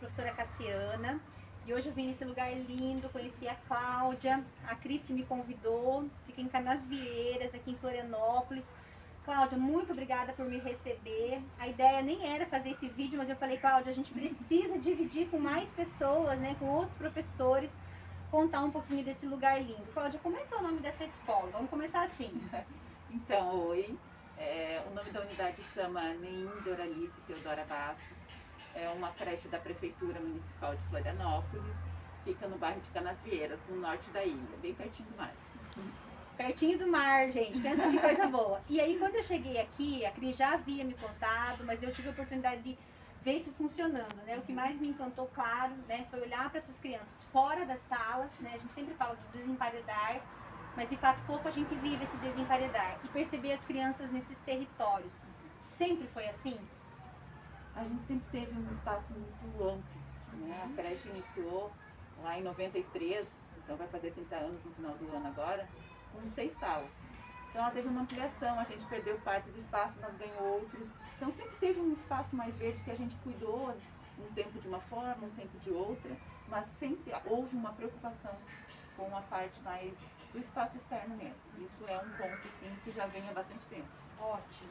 professora Cassiana. E hoje eu vim nesse lugar lindo, conheci a Cláudia, a Cris que me convidou, fica em Canasvieiras, aqui em Florianópolis. Cláudia, muito obrigada por me receber. A ideia nem era fazer esse vídeo, mas eu falei, Cláudia, a gente precisa dividir com mais pessoas, né, com outros professores, contar um pouquinho desse lugar lindo. Cláudia, como é que é o nome dessa escola? Vamos começar assim. Então, oi. O nome da unidade chama Neim Doralice Teodora Bastos. É uma creche da Prefeitura Municipal de Florianópolis. Fica no bairro de Canasvieiras, no norte da ilha, bem pertinho do mar. Pertinho do mar, gente. Pensa que coisa boa. E aí, quando eu cheguei aqui, a Cris já havia me contado, mas eu tive a oportunidade de ver isso funcionando, né? O que mais me encantou, claro, né, foi olhar para essas crianças fora das salas, né? A gente sempre fala do desemparedar, mas de fato pouco a gente vive esse desemparedar. E perceber as crianças nesses territórios. Sempre foi assim? A gente sempre teve um espaço muito amplo, né? A creche iniciou lá em 93, então vai fazer 30 anos no final do ano agora, com 6 salas. Então ela teve uma ampliação, a gente perdeu parte do espaço, mas ganhou outros. Então sempre teve um espaço mais verde que a gente cuidou, um tempo de uma forma, um tempo de outra, mas sempre houve uma preocupação com a parte mais do espaço externo mesmo. Isso é um ponto assim, que já vem há bastante tempo. Ótimo.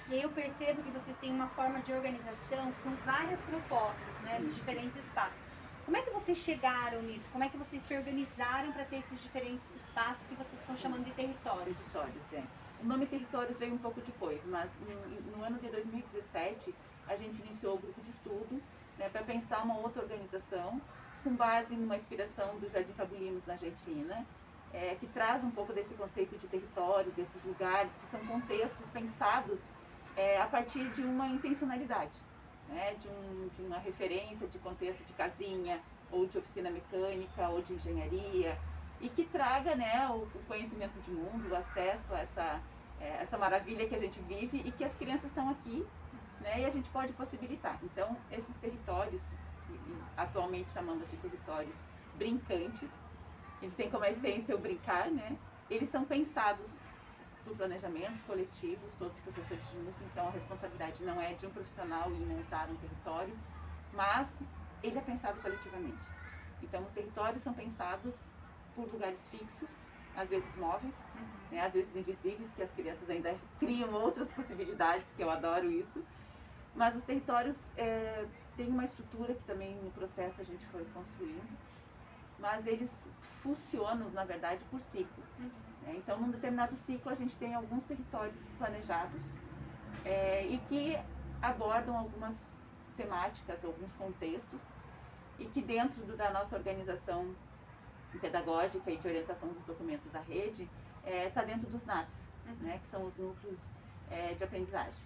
E aí eu percebo que vocês têm uma forma de organização, que são várias propostas, né, de diferentes espaços. Como é que vocês chegaram nisso? Como é que vocês se organizaram para ter esses diferentes espaços que vocês estão chamando de territórios? Territórios, é. O nome Territórios veio um pouco depois, mas no ano de 2017 a gente iniciou o grupo de estudo, né, para pensar uma outra organização com base numa inspiração do Jardim Fabulinos na Argentina, que traz um pouco desse conceito de território, desses lugares, que são contextos pensados a partir de uma intencionalidade, né, de uma referência de contexto de casinha, ou de oficina mecânica, ou de engenharia, e que traga, né, o conhecimento de mundo, o acesso a essa maravilha que a gente vive e que as crianças estão aqui, né, e a gente pode possibilitar. Então, esses territórios, atualmente chamamos de territórios brincantes, eles têm como essência o brincar, né, eles são pensados por planejamentos coletivos, todos os professores juntos, então a responsabilidade não é de um profissional em montar um território, mas ele é pensado coletivamente. Então os territórios são pensados por lugares fixos, às vezes móveis, né, às vezes invisíveis, que as crianças ainda criam outras possibilidades, que eu adoro isso, mas os territórios têm uma estrutura que também no processo a gente foi construindo, mas eles funcionam, na verdade, por ciclo. Então, num determinado ciclo, a gente tem alguns territórios planejados e que abordam algumas temáticas, alguns contextos, e que dentro da nossa organização pedagógica e de orientação dos documentos da rede, está dentro dos NAPs, né, que são os núcleos de aprendizagem,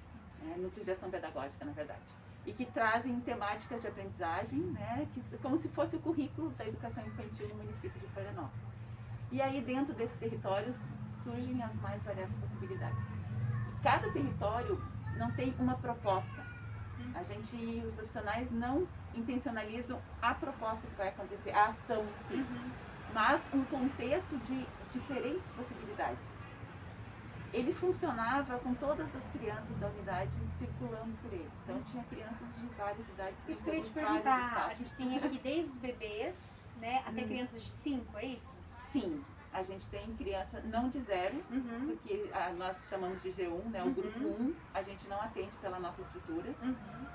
núcleos de ação pedagógica, na verdade, e que trazem temáticas de aprendizagem, né, como se fosse o currículo da educação infantil no município de Florianópolis. E aí, dentro desses territórios, surgem as mais variadas possibilidades. E cada território não tem uma proposta. Os profissionais não intencionalizam a proposta que vai acontecer, a ação em si, mas um contexto de diferentes possibilidades. Ele funcionava com todas as crianças da unidade circulando por ele. Então, tinha crianças de várias idades. Isso que eu ia te perguntar. A gente tem aqui desde os bebês, né, até crianças de 5, é isso? Sim, a gente tem criança não de 0, porque nós chamamos de G1, né, o grupo 1, a gente não atende pela nossa estrutura,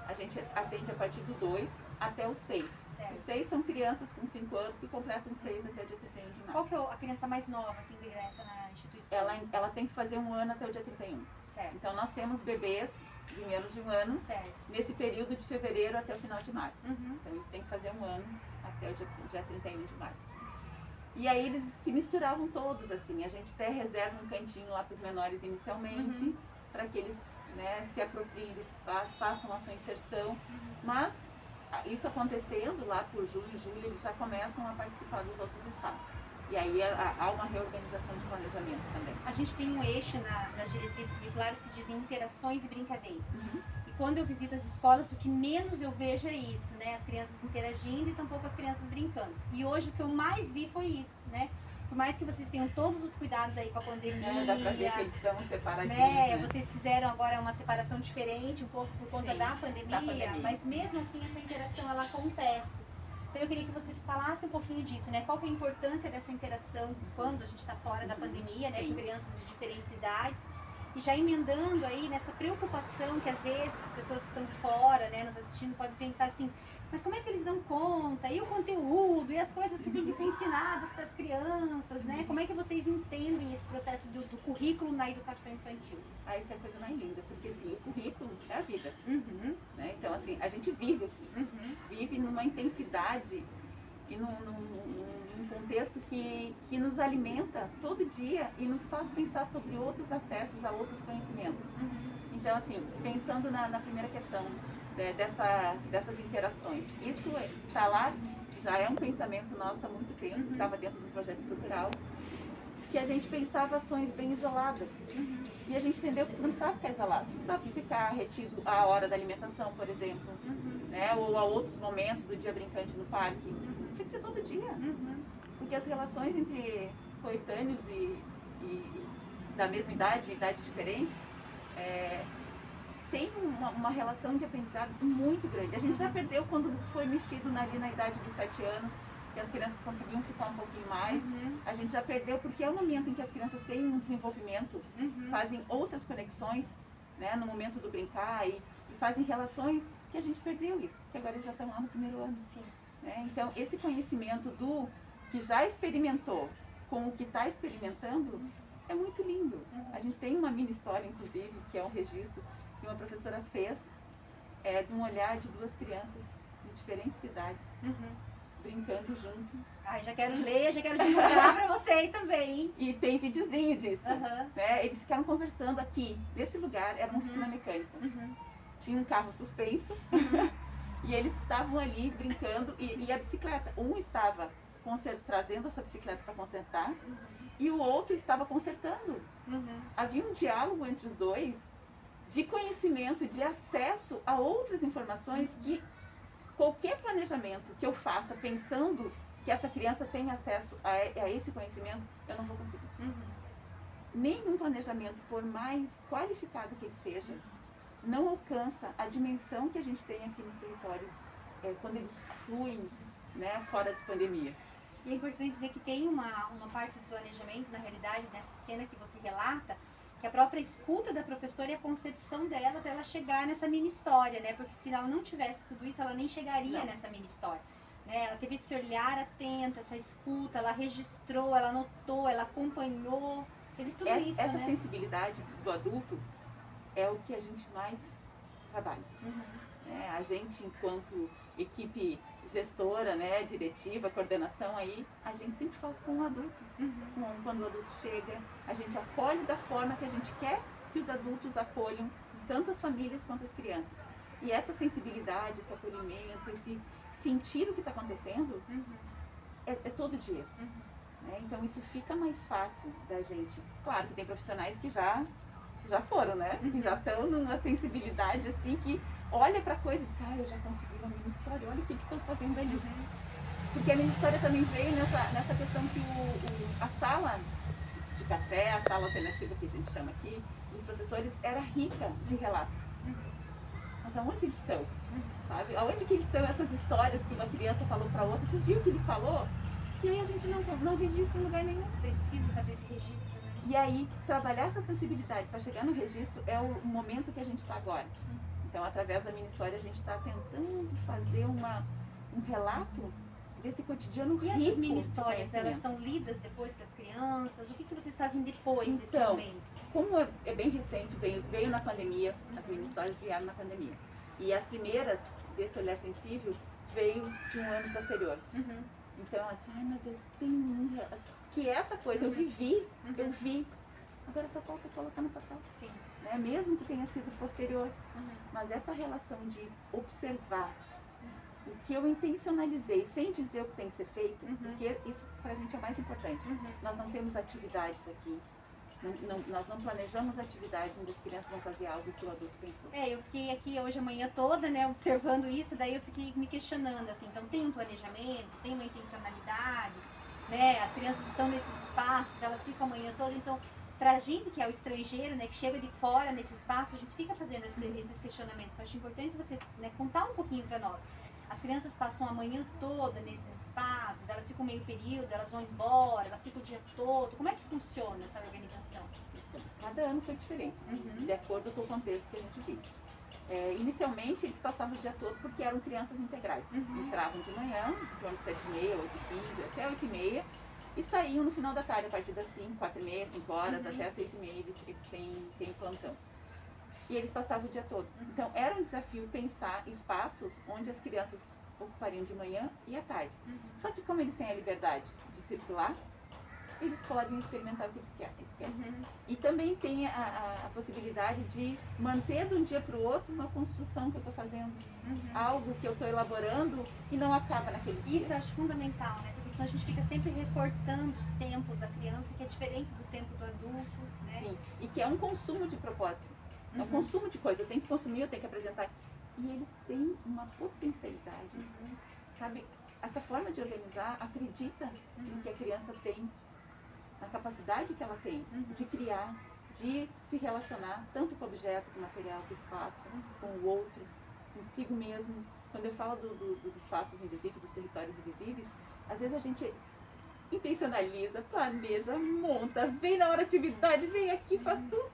a gente atende a partir do 2 até o 6. Os 6 são crianças com 5 anos que completam 6 até o dia 31 de março. Qual que é a criança mais nova que ingressa na instituição? Ela tem que fazer 1 ano até o dia 31. Certo. Então nós temos bebês de menos de 1 ano, nesse período de fevereiro até o final de março. Então eles têm que fazer 1 ano até o dia 31 de março. E aí eles se misturavam todos, assim, a gente até reserva um cantinho lá para os menores inicialmente, para que eles, né, se apropriem desse espaço, façam a sua inserção, mas isso acontecendo lá por junho e julho, eles já começam a participar dos outros espaços. E aí há uma reorganização de planejamento também. A gente tem um eixo nas diretrizes curriculares que dizem interações e brincadeira. E quando eu visito as escolas, o que menos eu vejo é isso, né? As crianças interagindo e tampouco as crianças brincando. E hoje o que eu mais vi foi isso, né? por mais que vocês tenham todos os cuidados aí com a pandemia, Dá pra ver que eles estão separadinhos, né? Vocês fizeram agora uma separação diferente, um pouco por conta Sim, da pandemia, mas mesmo assim essa interação ela acontece. Então eu queria que você falasse um pouquinho disso, né? Qual que é a importância dessa interação quando a gente está fora da pandemia, né? Com crianças de diferentes idades. E já emendando aí nessa preocupação que às vezes as pessoas que estão de fora, né, nos assistindo, podem pensar assim, mas como é que eles dão conta? E o conteúdo? E as coisas que têm que ser ensinadas para as crianças, né? Como é que vocês entendem esse processo do currículo na educação infantil? Isso é a coisa mais linda, porque assim, o currículo é a vida. Uhum. Né? Então, assim, a gente vive aqui, vive numa intensidade e num contexto que nos alimenta todo dia e nos faz pensar sobre outros acessos a outros conhecimentos. Então, assim, pensando na primeira questão, né, dessas interações, isso está lá, já é um pensamento nosso há muito tempo, estava dentro do projeto estrutural, que a gente pensava ações bem isoladas. E a gente entendeu que isso não precisava ficar isolado, não precisava ficar retido à hora da alimentação, por exemplo, né, ou a outros momentos do dia brincante no parque. Tinha que ser todo dia, porque as relações entre coetâneos e da mesma idade, idades diferentes, tem uma relação de aprendizado muito grande. A gente já perdeu quando foi mexido ali na idade dos 7 anos, que as crianças conseguiam ficar um pouquinho mais. A gente já perdeu porque é o momento em que as crianças têm um desenvolvimento, fazem outras conexões, né, no momento do brincar e fazem relações que a gente perdeu isso, porque agora eles já estão lá no primeiro ano. Né? Então, esse conhecimento do que já experimentou com o que está experimentando é muito lindo. A gente tem uma mini história, inclusive, que é um registro que uma professora fez de um olhar de duas crianças de diferentes idades, brincando junto. Ai, já quero ler, já quero divulgar para vocês também, hein? E tem videozinho disso. Né? Eles ficaram conversando aqui, nesse lugar, era uma oficina mecânica. Tinha um carro suspenso e eles estavam ali brincando e a bicicleta. Um estava trazendo a sua bicicleta para consertar e o outro estava consertando. Havia um diálogo entre os dois de conhecimento, de acesso a outras informações que qualquer planejamento que eu faça pensando que essa criança tem acesso a esse conhecimento, eu não vou conseguir. Nenhum planejamento, por mais qualificado que ele seja, não alcança a dimensão que a gente tem aqui nos territórios quando eles fluem, né, fora de pandemia. E é importante dizer que tem uma parte do planejamento, na realidade, nessa cena que você relata, que a própria escuta da professora e a concepção dela para ela chegar nessa mini história, né? Porque se ela não tivesse tudo isso, ela nem chegaria nessa mini história. Né? Ela teve esse olhar atento, essa escuta, ela registrou, ela anotou, ela acompanhou, teve tudo isso, essa né? sensibilidade do adulto é o que a gente mais trabalha. A gente, enquanto equipe gestora, né, diretiva, coordenação, aí, a gente sempre faz com o adulto. Quando o adulto chega, a gente acolhe da forma que a gente quer que os adultos acolham tanto as famílias quanto as crianças. E essa sensibilidade, esse acolhimento, esse sentir o que está acontecendo, é todo dia. Então isso fica mais fácil da gente. Claro que tem profissionais que já foram, né? Que já estão numa sensibilidade assim que olha para a coisa e diz, eu já consegui uma mini história, olha o que eles estão fazendo ali. Porque a mini história também veio nessa questão que a sala de café, a sala alternativa que a gente chama aqui, dos professores, era rica de relatos. Mas aonde eles estão? Sabe? Aonde que estão essas histórias que uma criança falou para outra? Tu viu o que ele falou? E aí a gente não registra em lugar nenhum. Precisa fazer esse registro, né? E aí, trabalhar essa sensibilidade para chegar no registro é o momento que a gente está agora. Então, através da minha história, a gente está tentando fazer um relato desse cotidiano rico. E essas mini histórias, elas são lidas depois para as crianças? O que vocês fazem depois desse momento? Como é bem recente, veio na pandemia, as mini histórias vieram na pandemia. E as primeiras, desse olhar sensível, veio de um ano posterior. Então, ela disse, mas eu tenho que essa coisa eu vivi, eu vi. Agora só falta colocar no papel. Sim. Né? Mesmo que tenha sido posterior. Mas essa relação de observar o que eu intencionalizei, sem dizer o que tem que ser feito, porque isso pra gente é mais importante. Nós não temos atividades aqui. Nós não planejamos atividades onde as crianças vão fazer algo que o adulto pensou. Eu fiquei aqui hoje a manhã toda, né, observando isso, daí eu fiquei me questionando, assim, então tem um planejamento, tem uma intencionalidade, né? As crianças estão nesses espaços, elas ficam a manhã toda, então pra gente que é o estrangeiro, né, que chega de fora nesse espaço, a gente fica fazendo esses questionamentos. Eu acho importante você, né, contar um pouquinho para nós. As crianças passam a manhã toda nesses espaços, elas ficam meio período, elas vão embora, elas ficam o dia todo. Como é que funciona essa organização? Cada ano foi diferente, de acordo com o contexto que a gente vive. Inicialmente eles passavam o dia todo porque eram crianças integrais. Entravam de manhã, em torno de 7h30, 8h15, até 8h30, e saíam no final da tarde, a partir das 5, 4h30, 5 horas, até as 6h30 eles têm plantão. E eles passavam o dia todo. Então era um desafio pensar espaços onde as crianças ocupariam de manhã e à tarde. Só que como eles têm a liberdade de circular, eles podem experimentar o que eles querem. E também tem a possibilidade de manter de um dia para o outro uma construção que eu estou fazendo, algo que eu estou elaborando e não acaba naquele dia. Isso eu acho fundamental, né? Porque senão a gente fica sempre recortando os tempos da criança, que é diferente do tempo do adulto, né? Sim, e que é um consumo de propósito, é um consumo de coisa. Eu tenho que consumir, eu tenho que apresentar. E eles têm uma potencialidade, sabe? Essa forma de organizar acredita no que a criança tem, na capacidade que ela tem de criar, de se relacionar tanto com o objeto, com o material, com o espaço, com o outro, consigo mesmo. Quando eu falo dos espaços invisíveis, dos territórios invisíveis, às vezes a gente intencionaliza, planeja, monta, vem na hora da atividade, vem aqui, faz tudo.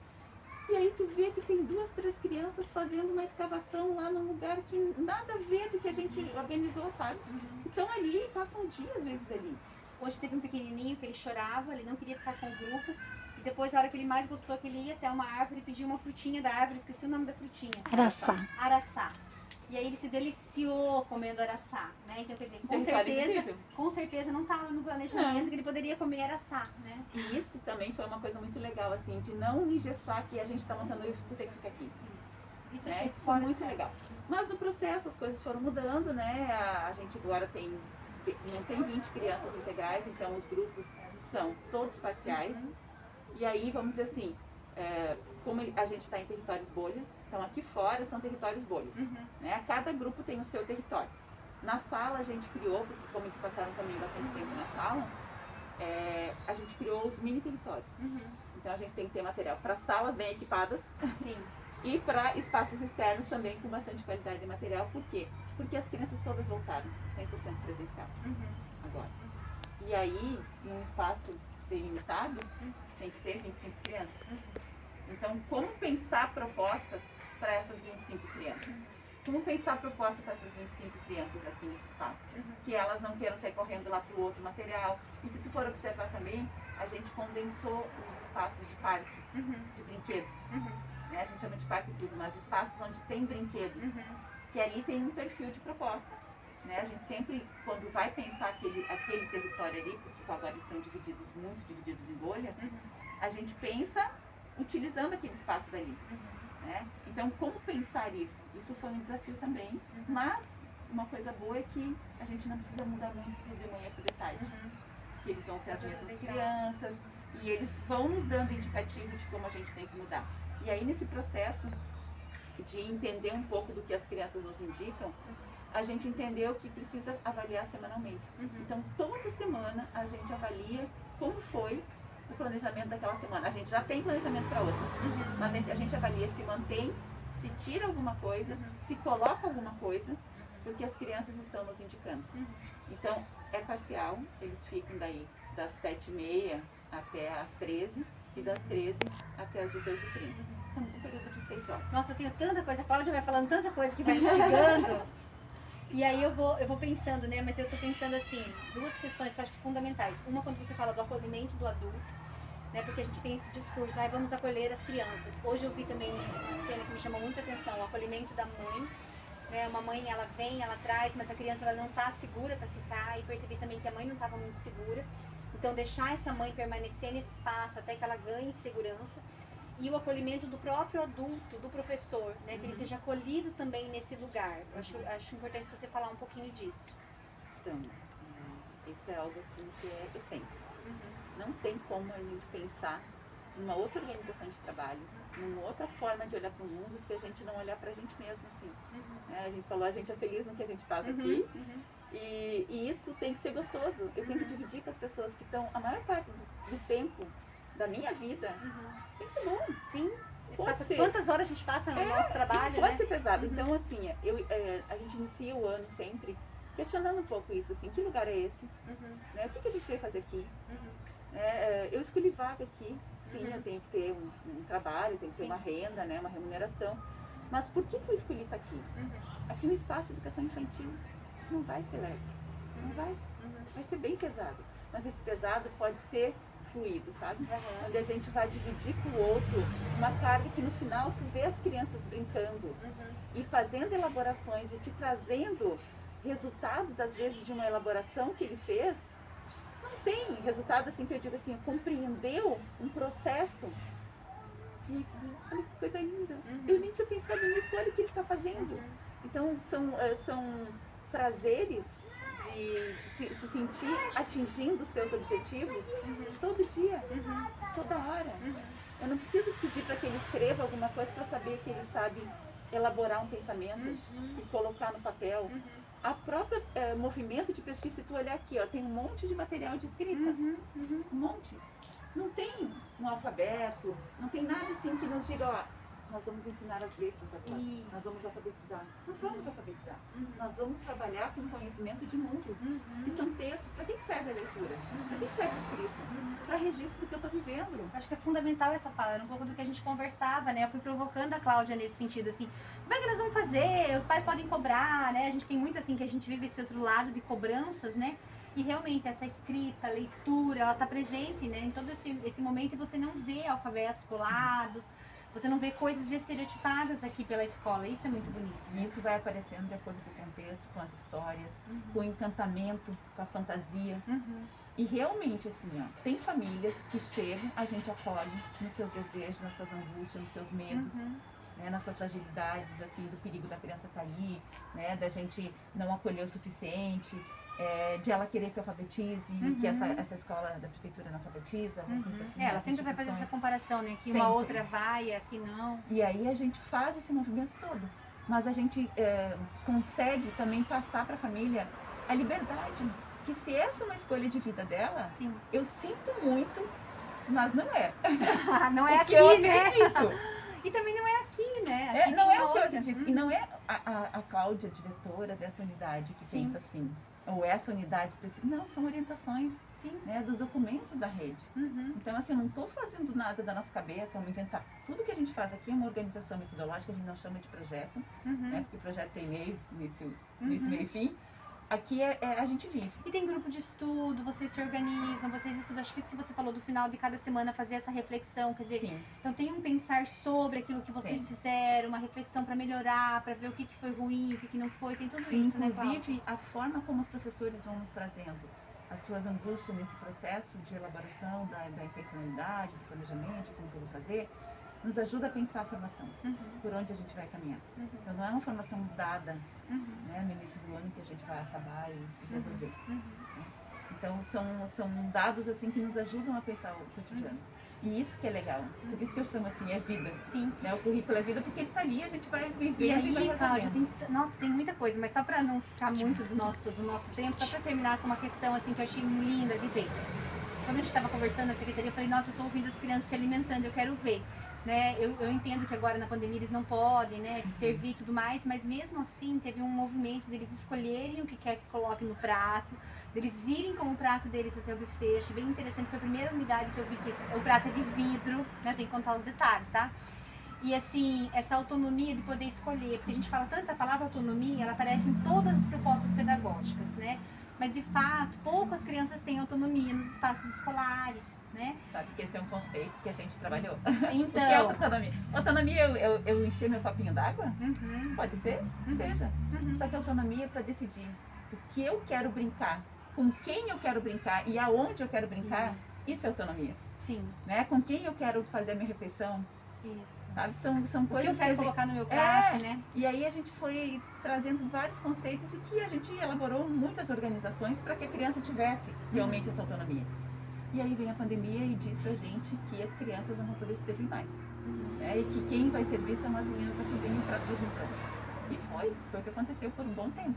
E aí tu vê que tem 2, 3 crianças fazendo uma escavação lá num lugar que nada a ver do que a gente organizou, sabe? Então ali, passam dias às vezes ali. Hoje teve um pequenininho que ele chorava, ele não queria ficar com o grupo. E depois, a hora que ele mais gostou, que ele ia até uma árvore e pediu uma frutinha da árvore, esqueci o nome da frutinha. Araçá. Araçá. E aí ele se deliciou comendo araçá, né? Então, quer dizer, com certeza não estava no planejamento que ele poderia comer araçá, né? E isso também foi uma coisa muito legal, assim, de não engessar que a gente está montando isso, tu tem que ficar aqui. Isso Isso foi muito legal. Mas no processo as coisas foram mudando, né? A gente agora não tem 20 crianças integrais, então os grupos são todos parciais. E aí, vamos dizer assim, como a gente está em territórios bolha, então aqui fora são territórios bolhas. Né? Cada grupo tem o seu território. Na sala a gente criou, porque como eles passaram também bastante tempo na sala, a gente criou os mini territórios. Então a gente tem que ter material para salas bem equipadas. Sim. E para espaços externos também com bastante qualidade de material. Por quê? Porque as crianças todas voltaram 100% presencial agora. E aí, num espaço delimitado, tem que ter 25 crianças. Então, como pensar propostas para essas 25 crianças? Como pensar propostas para essas 25 crianças aqui nesse espaço? Que elas não queiram sair correndo lá para o outro material. E se tu for observar também, a gente condensou os espaços de parque, de brinquedos. A gente chama de parque tudo, mas espaços onde tem brinquedos, que ali tem um perfil de proposta. Né? A gente sempre, quando vai pensar aquele território ali, porque agora eles estão muito divididos em bolha, a gente pensa utilizando aquele espaço dali. Né? Então, como pensar isso? Isso foi um desafio também, mas uma coisa boa é que a gente não precisa mudar muito pro de manhã e pro de tarde. Que eles vão ser as mesmas crianças e eles vão nos dando indicativo de como a gente tem que mudar. E aí, nesse processo de entender um pouco do que as crianças nos indicam, a gente entendeu que precisa avaliar semanalmente. Então, toda semana a gente avalia como foi o planejamento daquela semana. A gente já tem planejamento para outra, mas a gente avalia se mantém, se tira alguma coisa, se coloca alguma coisa, porque as crianças estão nos indicando. Então, é parcial, eles ficam daí das 7h30 até as 13h e das 13h até as 18h30. São um período de 6 horas. Nossa, eu tenho tanta coisa, a Cláudia vai falando tanta coisa que vai instigando. E aí eu vou pensando, né? Mas eu tô pensando assim, 2 questões que eu acho fundamentais. Uma, quando você fala do acolhimento do adulto, né? Porque a gente tem esse discurso, vamos acolher as crianças. Hoje eu vi também uma cena que me chamou muita atenção, o acolhimento da mãe. Né? Uma mãe, ela vem, ela traz, mas a criança ela não tá segura para ficar. E percebi também que a mãe não estava muito segura. Então, deixar essa mãe permanecer nesse espaço até que ela ganhe segurança. E o acolhimento do próprio adulto, do professor, né? Que ele seja acolhido também nesse lugar. Eu acho importante você falar um pouquinho disso. Então, isso é algo assim que é essência. Não tem como a gente pensar numa outra organização de trabalho, numa outra forma de olhar para o mundo, se a gente não olhar para a gente mesmo assim. A gente falou, a gente é feliz no que a gente faz aqui, E isso tem que ser gostoso. Eu tenho que dividir com as pessoas que estão a maior parte do tempo da minha vida. Tem que ser bom. Sim. Pode ser. Quantas horas a gente passa no nosso trabalho, pode né? ser pesado. Então, assim, a gente inicia o ano sempre questionando um pouco isso, assim, que lugar é esse? Né? O que a gente veio fazer aqui? Eu escolhi vaga aqui, sim, eu tenho que ter um trabalho, tenho que ter uma renda, né, uma remuneração. Mas por que eu escolhi estar aqui? Aqui no espaço de educação infantil não vai ser leve, não vai. Vai ser bem pesado. Mas esse pesado pode ser fluido, sabe? Onde a gente vai dividir com o outro uma carga que no final tu vê as crianças brincando e fazendo elaborações e te trazendo resultados, às vezes, de uma elaboração que ele fez. Não tem resultado assim que eu digo assim, compreendeu um processo e dizer, olha que coisa linda, eu nem tinha pensado nisso, olha o que ele está fazendo. Então são prazeres de se sentir atingindo os teus objetivos todo dia, toda hora. Eu não preciso pedir para que ele escreva alguma coisa para saber que ele sabe elaborar um pensamento e colocar no papel. A própria movimento de pesquisa, se tu olhar aqui, ó, tem um monte de material de escrita, um monte. Não tem um alfabeto, não tem nada assim que nos diga, ó, nós vamos ensinar as letras agora, nós vamos alfabetizar. Não vamos alfabetizar, nós vamos trabalhar com conhecimento de mundo, que são textos. Para que serve a leitura? Para que serve a escrita? Para registro do que eu estou vivendo. Acho que é fundamental essa fala, era um pouco do que a gente conversava, né? Eu fui provocando a Cláudia nesse sentido, assim, como é que nós vamos fazer? Os pais podem cobrar, né? A gente tem muito, assim, que a gente vive esse outro lado de cobranças, né? E realmente essa escrita, leitura, ela está presente, né? Em todo esse momento, e você não vê alfabetos colados, você não vê coisas estereotipadas aqui pela escola. Isso é muito bonito. E isso vai aparecendo de acordo com o contexto, com as histórias, com o encantamento, com a fantasia. E realmente, assim, ó, tem famílias que chegam, a gente acolhe nos seus desejos, nas suas angústias, nos seus medos, né, nas suas fragilidades, assim, do perigo da criança cair, né, da gente não acolher o suficiente, de ela querer que eu alfabetize, que essa escola da prefeitura não alfabetiza. Assim, ela sempre vai fazer essa comparação, né, que sempre. uma outra vai, aqui não. E aí a gente faz esse movimento todo, mas a gente consegue também passar para a família a liberdade. Que se essa é uma escolha de vida dela, eu sinto muito, mas não é. Não é aqui, eu né? acredito. E também não é aqui, né? Aqui não é o que eu acredito. E não é a Cláudia, diretora dessa unidade, que pensa assim, ou essa unidade específica. Não, são orientações né, dos documentos da rede. Então, assim, eu não estou fazendo nada da nossa cabeça, vamos inventar. Tudo que a gente faz aqui é uma organização metodológica, a gente não chama de projeto, né, porque projeto tem meio, início, meio e fim. Aqui a gente vive. E tem grupo de estudo, vocês se organizam, vocês estudam. Acho que isso que você falou do final de cada semana, fazer essa reflexão, quer dizer, então tem um pensar sobre aquilo que vocês fizeram, uma reflexão para melhorar, para ver o que foi ruim, o que não foi, tem tudo isso, inclusive, né, Cláudia? a forma como os professores vão nos trazendo as suas angústias nesse processo de elaboração da intencionalidade, do planejamento, como que eu vou fazer, nos ajuda a pensar a formação, por onde a gente vai caminhar. Então não é uma formação dada né, no início do ano que a gente vai acabar e resolver. Então são dados assim que nos ajudam a pensar o cotidiano. E isso que é legal. Por isso que eu chamo assim, é vida. Né? O currículo é vida porque ele está ali, a gente vai vivendo e vai resolvendo. Nossa, tem muita coisa, mas só para não ficar muito do nosso tempo, só para terminar com uma questão assim que eu achei linda de ver. Quando a gente estava conversando na secretaria, eu falei, nossa, eu estou ouvindo as crianças se alimentando, eu quero ver. Né? Eu entendo que agora na pandemia eles não podem, né, se servir e tudo mais, mas mesmo assim teve um movimento deles escolherem o que quer que coloque no prato, deles irem com o prato deles até o buffet. Achei bem interessante, foi a primeira unidade que eu vi que o prato é de vidro, né, tem que contar os detalhes, tá? E assim, essa autonomia de poder escolher, porque a gente fala tanto a palavra autonomia, ela aparece em todas as propostas pedagógicas, né? Mas de fato, poucas crianças têm autonomia nos espaços escolares, né? Sabe que esse é um conceito que a gente trabalhou. Então, o que é autonomia? Autonomia eu encher meu copinho d'água? Pode ser? Seja. Só que autonomia é para decidir o que eu quero brincar, com quem eu quero brincar e aonde eu quero brincar, isso é autonomia. Né? Com quem eu quero fazer a minha refeição. Sabe? São coisas que eu quero colocar no meu prato, né? E aí a gente foi trazendo vários conceitos e que a gente elaborou muitas organizações para que a criança tivesse realmente essa autonomia. E aí vem a pandemia e diz pra gente que as crianças não vão poder se servir mais. Né? E que quem vai servir são as meninas da cozinha e o prato do pronto. E foi o que aconteceu por um bom tempo.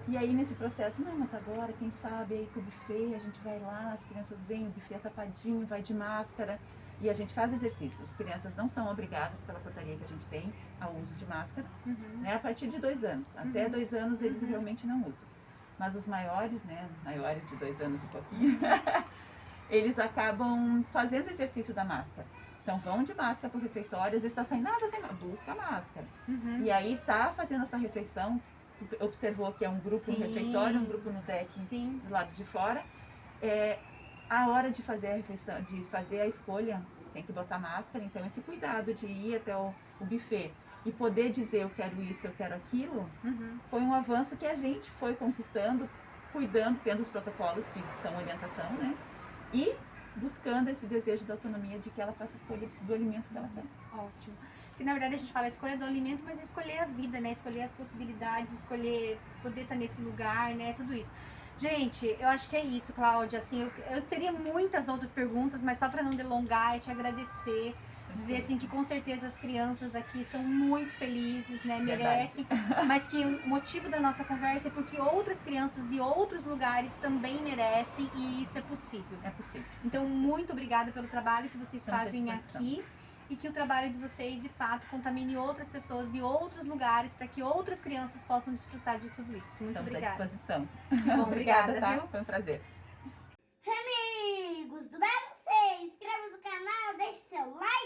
E aí nesse processo, não, mas agora, quem sabe, aí com o buffet, a gente vai lá, as crianças vêm, o buffet é tapadinho, vai de máscara, e a gente faz exercício. As crianças não são obrigadas, pela portaria que a gente tem, ao uso de máscara, né, a partir de 2 anos. Até 2 anos eles realmente não usam. Mas os maiores, né, maiores de 2 anos e pouquinho, eles acabam fazendo exercício da máscara. Então vão de máscara para o refeitório, às vezes está saindo nada sem máscara, busca a máscara. E aí tá fazendo essa refeição, tu observou que é um grupo no refeitório, um grupo no deck do lado de fora. A hora de fazer a refeição, de fazer a escolha, tem que botar máscara, então esse cuidado de ir até o buffet e poder dizer eu quero isso, eu quero aquilo, foi um avanço que a gente foi conquistando, cuidando, tendo os protocolos que são orientação, né? E buscando esse desejo da autonomia de que ela faça a escolha do alimento que ela quer. Ótimo. Porque na verdade a gente fala a escolha do alimento, mas escolher a vida, né? Escolher as possibilidades, escolher poder estar nesse lugar, né? Tudo isso. Gente, eu acho que é isso, Cláudia. Assim, eu teria muitas outras perguntas, mas só para não delongar e te agradecer. Dizer assim que com certeza as crianças aqui são muito felizes, né? Merecem, mas que o motivo da nossa conversa é porque outras crianças de outros lugares também merecem e isso é possível. É possível. Então, muito obrigada pelo trabalho que vocês fazem aqui e que o trabalho de vocês, de fato, contamine outras pessoas de outros lugares para que outras crianças possam desfrutar de tudo isso. Muito obrigada. Estamos à disposição. Bom, obrigada, tá? viu? Foi um prazer. Amigos do Lado C, inscreva no canal, deixe seu like.